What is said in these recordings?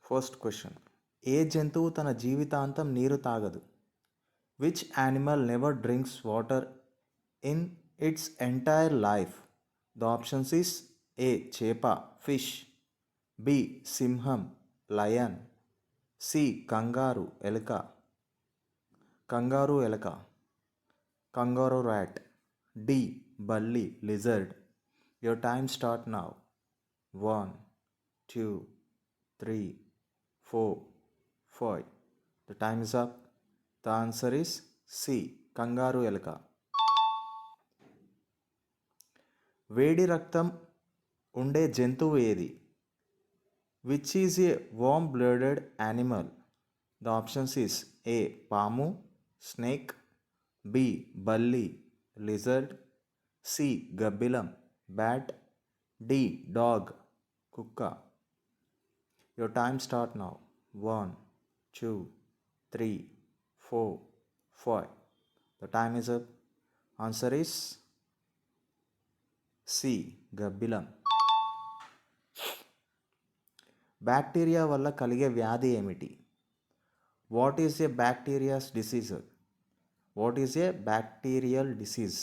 First question. ఏ జంతువు తన జీవితాంతం నీరు తాగదు? Which animal never drinks water in its entire life? The options is A చేప ఫిష్, బి సింహం లయన్, సి కంగారు ఎలక, కంగారు ర్యాట్, డి బల్లి lizard. Your time start now. 1 2 3 4 5. The time is up. The answer is C. కంగారు ఎలుక. వేడి రక్తం ఉండే జంతువు ఏది? Which is a warm blooded animal? The options is a పాము స్నేక్, బి బల్లి లిజర్డ్, సి గబ్బిలం బ్యాట్, డి డాగ్ కుక్క. Your time start now. 1 2 3 4 5. The time is up. Answer is C. గబ్బిలం. బ్యాక్టీరియా వల్ల కలిగే వ్యాధి ఏమిటి? What is a bacterias disease? What is a bacterial disease?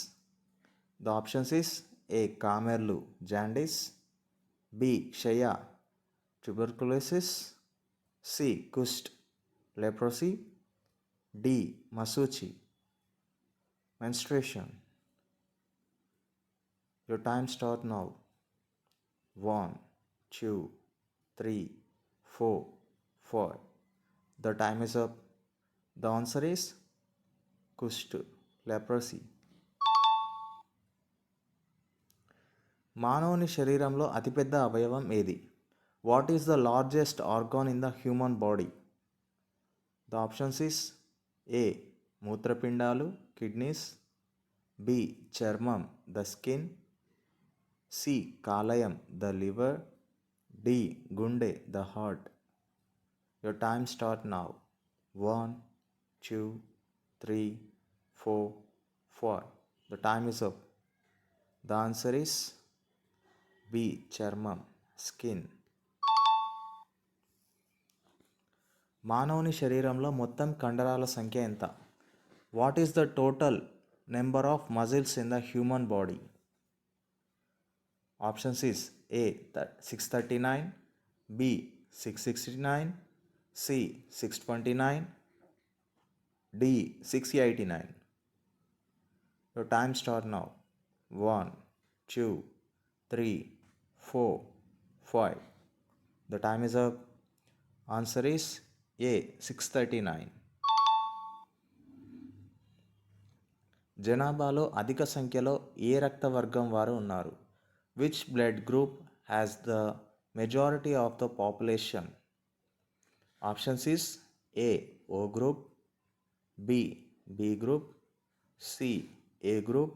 The options is A కామెర్లు jaundice, B క్షయ tuberculosis, C కుస్ట్ leprosy, D మసూచి menstruation. Your time start now. 1 2 3 4 5. The time is up. The answer is కుష్టు leprosy. మానవుని శరీరంలో అతిపెద్ద అవయవం ఏది? What is the largest organ in the human body? The options is A మూత్రపిండాలు కిడ్నీస్, బి చర్మం ద స్కిన్, సి కాలేయం the liver, D గుండె the heart. Your time start now. 1 2 3 4 5. The time is up. The answer is B చర్మం skin. మానవుని శరీరంలో మొత్తం కండరాల సంఖ్య ఎంత? What is the total number of muscles in the human body? Options is A 639, B 669, C 629, D 689. Your time start now. 1 2 3 4 5. The time is up. Answer is A 639. జనాభాలో అధిక సంఖ్యలో ఏ రక్త వర్గం వారు ఉన్నారు? Which blood group has the majority of the population? Options is A O group, B B group, C A group,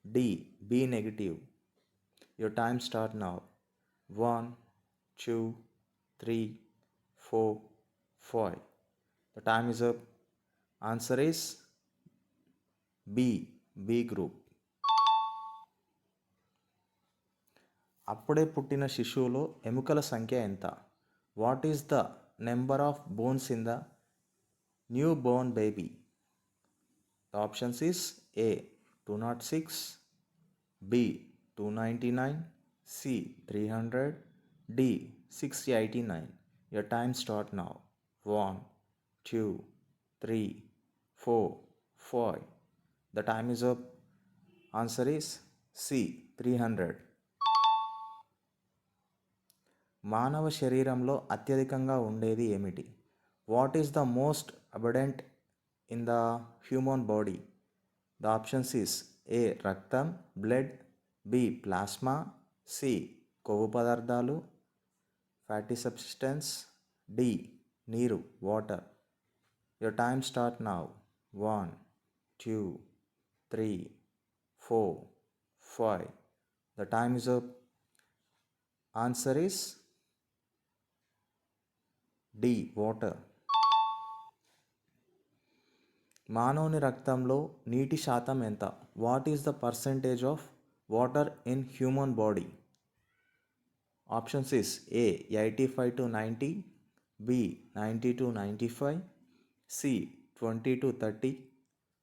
D B negative. Your time start now. 1 2 3 4 5. The time is up. Answer is B. B group. అప్పుడే పుట్టిన శిశువులో ఎముకల సంఖ్య ఎంత? What is the number of bones in the new born baby? The options is A 206, B 299, C 300, D 689. Your time start now. 1 2 3 4 5. The time is up. Answer is C. 300. మానవ శరీరంలో అత్యధికంగా ఉండేది ఏమిటి? What is the most abundant in the human body? The options is A రక్తం blood, B plasma, C కొవ్వు పదార్థాలు fatty substance, D నీరు water. Your time start now. 1 2 3 4 5. The time is up. Answer is D water. మానవుని రక్తంలో నీటి శాతం ఎంత? What is the percentage of water in human body? Options is A 85 to 90, B 90 to 95, C 20 to 30,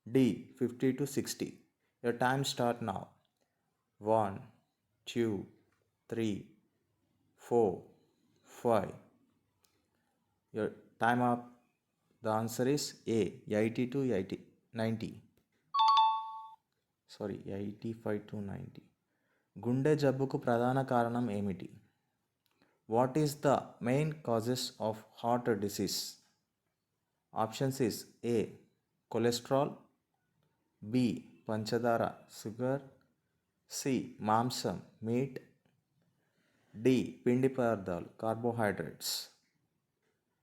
D 50 to 60. Your time start now. 1, 2, 3, 4, 5. Your time up. The answer is A 80 to 80, 90. Sorry 85 to 90. గుండె జబ్బుకు ప్రధాన కారణం ఏమిటి? What is the main causes of heart disease? Options is A cholesterol, B పంచదార sugar, C మాంసం meat, D పిండి పదార్థాలు carbohydrates.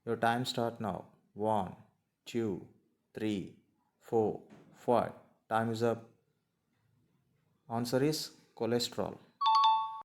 Your time start now. 1, 2, 3, 4, 5. Time is up. Answer is cholesterol.